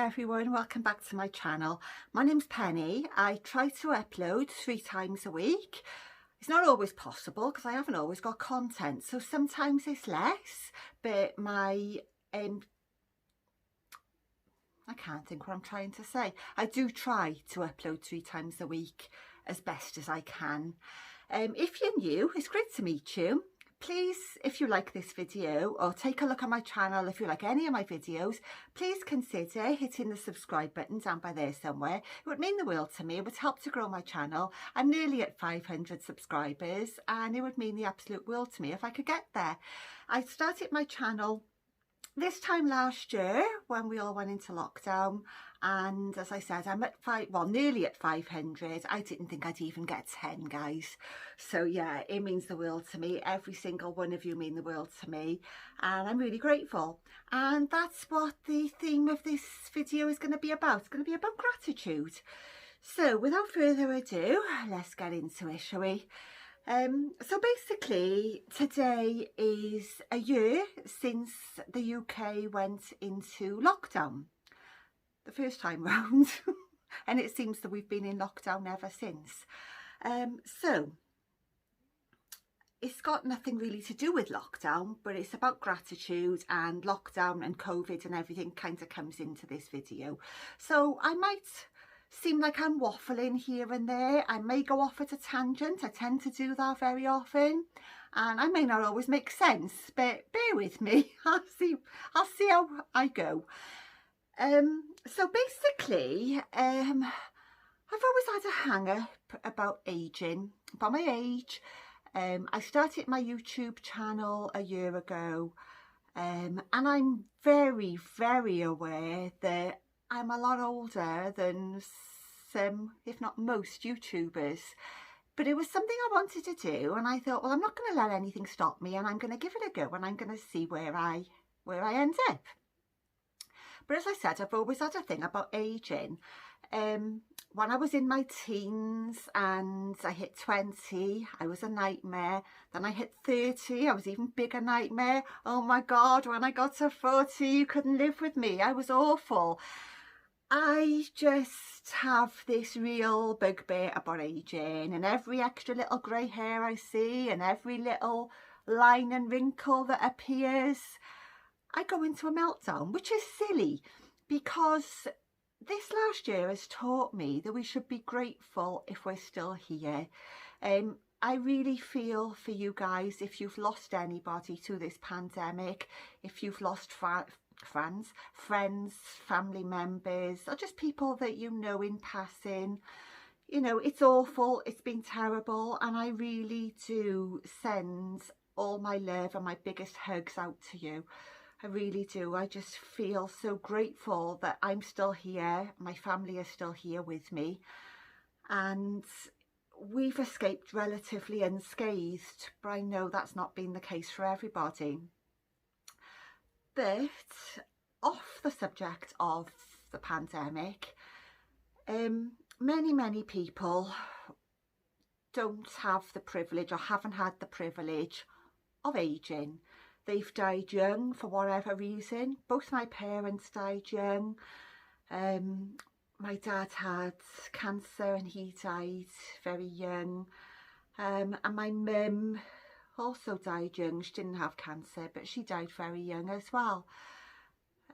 everyone, welcome back to my channel. My name's Penny. I try to upload 3 times a week. It's not always possible because I haven't always got content, so sometimes it's less, but I can't think what I'm trying to say. I do try to upload 3 times a week as best as I can. If you're new, it's great to meet you. Please, if you like this video, or take a look at my channel, if you like any of my videos, please consider hitting the subscribe button down by there somewhere. It would mean the world to me. It would help to grow my channel. I'm nearly at 500 subscribers and it would mean the absolute world to me if I could get there. I started my channel this time last year when we all went into lockdown, and as I said, I'm at nearly at 500. I didn't think I'd even get 10, guys. So yeah, it means the world to me. Every single one of you mean the world to me, and I'm really grateful. And that's what the theme of this video is going to be about. It's going to be about gratitude. So without further ado, let's get into it, shall we? So basically today is a year since the UK went into lockdown the first time round and it seems that we've been in lockdown ever since. So it's got nothing really to do with lockdown, but it's about gratitude, and lockdown and COVID and everything kind of comes into this video. So I might seem like I'm waffling here and there. I may go off at a tangent. I tend to do that very often, and I may not always make sense, but bear with me. I'll see how I go. So basically, I've always had a hang up about aging, about my age. I started my YouTube channel a year ago, and I'm very, very aware that I'm a lot older than some, if not most, YouTubers. But it was something I wanted to do, and I thought, well, I'm not going to let anything stop me, and I'm going to give it a go, and I'm going to see where I end up. But as I said, I've always had a thing about aging. When I was in my teens and I hit 20, I was a nightmare. Then I hit 30, I was even bigger nightmare. Oh my God, when I got to 40, you couldn't live with me. I was awful. I just have this real bugbear about aging, and every extra little grey hair I see and every little line and wrinkle that appears, I go into a meltdown, which is silly because this last year has taught me that we should be grateful if we're still here. I really feel for you guys if you've lost anybody to this pandemic, if you've lost friends, family members, or just people that you know in passing. You know, it's awful, it's been terrible, and I really do send all my love and my biggest hugs out to you. I really do. I just feel so grateful that I'm still here, my family is still here with me, and we've escaped relatively unscathed, but I know that's not been the case for everybody. But off the subject of the pandemic, many people don't have the privilege, or haven't had the privilege, of aging. They've died young for whatever reason. Both my parents died young. My dad had cancer and he died very young. And my mum also died young. She didn't have cancer, but she died very young as well.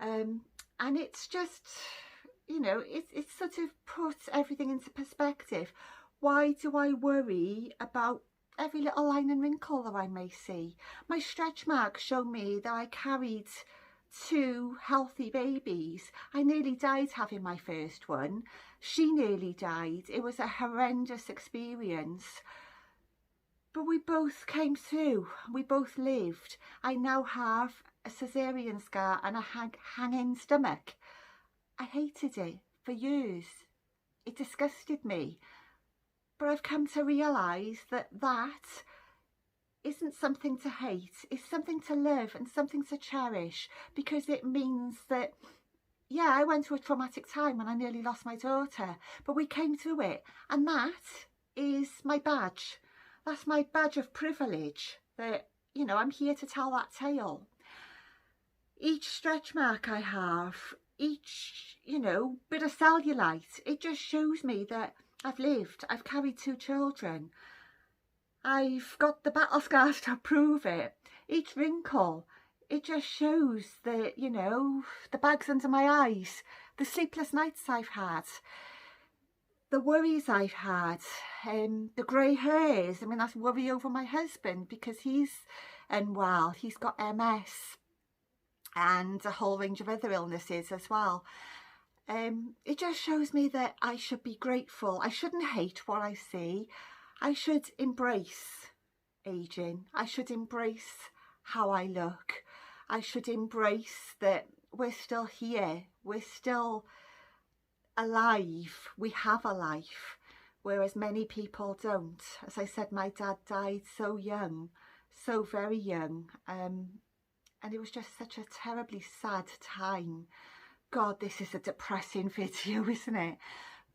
And it's just, you know, it sort of puts everything into perspective. Why do I worry about every little line and wrinkle that I may see? My stretch marks show me that I carried 2 healthy babies. I nearly died having my first one. She nearly died. It was a horrendous experience. But we both came through. We both lived. I now have a cesarean scar and a hanging stomach. I hated it for years. It disgusted me. But I've come to realise that that isn't something to hate. It's something to love and something to cherish, because it means that, yeah, I went through a traumatic time and I nearly lost my daughter, but we came through it. And that is my badge. That's my badge of privilege, that, you know, I'm here to tell that tale. Each stretch mark I have each, you know, bit of cellulite, it just shows me that I've lived, I've carried 2 children, I've got the battle scars to prove it. Each wrinkle, it just shows that, you know, the bags under my eyes, the sleepless nights I've had, the worries I've had, the grey hairs. I mean, that's worry over my husband because he's unwell. He's got MS and a whole range of other illnesses as well. It just shows me that I should be grateful. I shouldn't hate what I see. I should embrace aging. I should embrace how I look. I should embrace that we're still here. We're still alive. We have a life, whereas many people don't. As I said, my dad died so young, so very young. And it was just such a terribly sad time. God, this is a depressing video, isn't it?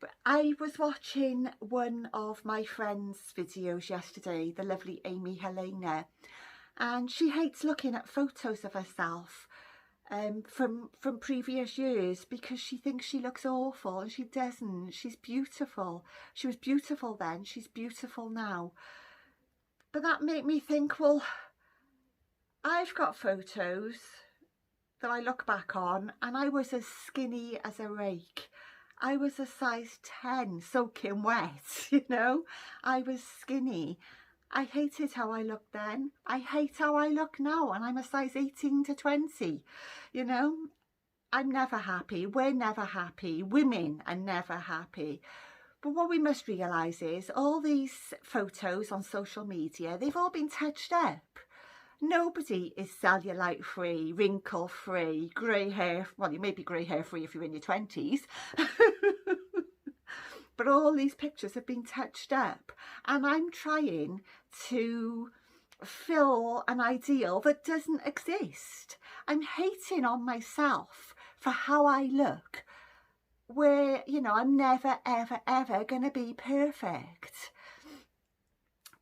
But I was watching one of my friend's videos yesterday, the lovely Amy Helena, and she hates looking at photos of herself from previous years because she thinks she looks awful, and she doesn't. She's beautiful. She was beautiful then, she's beautiful now. But that made me think, well, I've got photos that I look back on and I was as skinny as a rake. I was a size 10 soaking wet, you know. I was skinny. I hated how I looked then. I hate how I look now, and I'm a size 18 to 20, you know. I'm never happy. We're never happy. Women are never happy. But what we must realise is all these photos on social media, they've all been touched up. Nobody is cellulite free, wrinkle free, grey hair. Well, you may be grey hair free if you're in your 20s. But all these pictures have been touched up, and I'm trying to fill an ideal that doesn't exist. I'm hating on myself for how I look, where, you know, I'm never, ever, ever going to be perfect.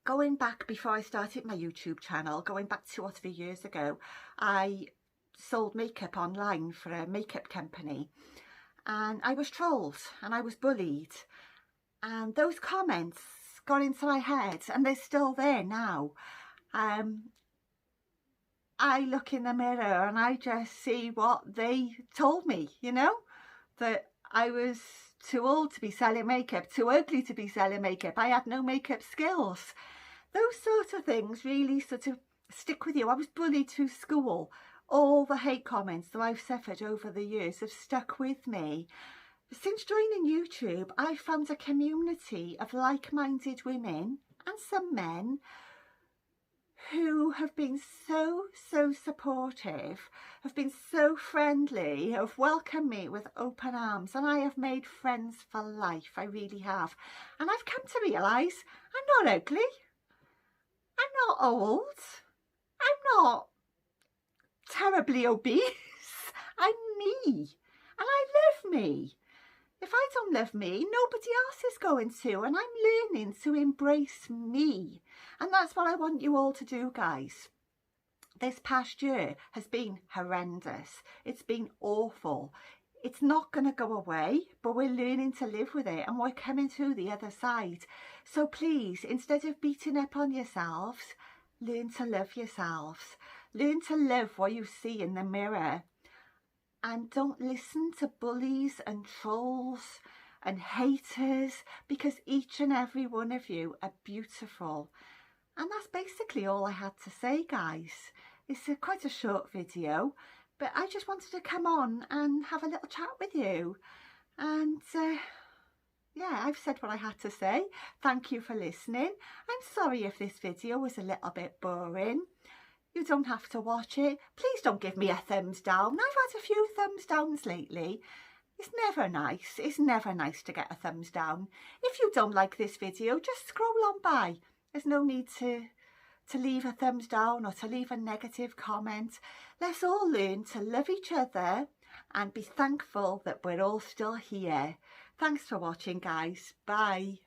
Going back before I started my YouTube channel, going back 2 or 3 years ago, I sold makeup online for a makeup company, and I was trolled and I was bullied, and those comments got into my head, and they're still there now. I look in the mirror and I just see what they told me, you know, that I was too old to be selling makeup, too ugly to be selling makeup, I had no makeup skills. Those sort of things really sort of stick with you. I was bullied through school. All the hate comments that I've suffered over the years have stuck with me. Since joining YouTube, I've found a community of like-minded women and some men who have been so supportive, have been so friendly, have welcomed me with open arms, and I have made friends for life. I really have. And I've come to realise I'm not ugly. I'm not old. I'm not terribly obese. I'm me, and I love me. If I don't love me, nobody else is going to, and I'm learning to embrace me. And that's what I want you all to do, guys. This past year has been horrendous. It's been awful. It's not going to go away, but we're learning to live with it, and we're coming through the other side. So please, instead of beating up on yourselves, learn to love yourselves. Learn to love what you see in the mirror. And don't listen to bullies and trolls and haters, because each and every one of you are beautiful. And that's basically all I had to say, guys. It's quite a short video, but I just wanted to come on and have a little chat with you. And yeah, I've said what I had to say. Thank you for listening. I'm sorry if this video was a little bit boring. You don't have to watch it. Please don't give me a thumbs down. I've had a few thumbs downs lately. It's never nice. It's never nice to get a thumbs down. If you don't like this video, just scroll on by. There's no need to leave a thumbs down or to leave a negative comment. Let's all learn to love each other and be thankful that we're all still here. Thanks for watching, guys. Bye.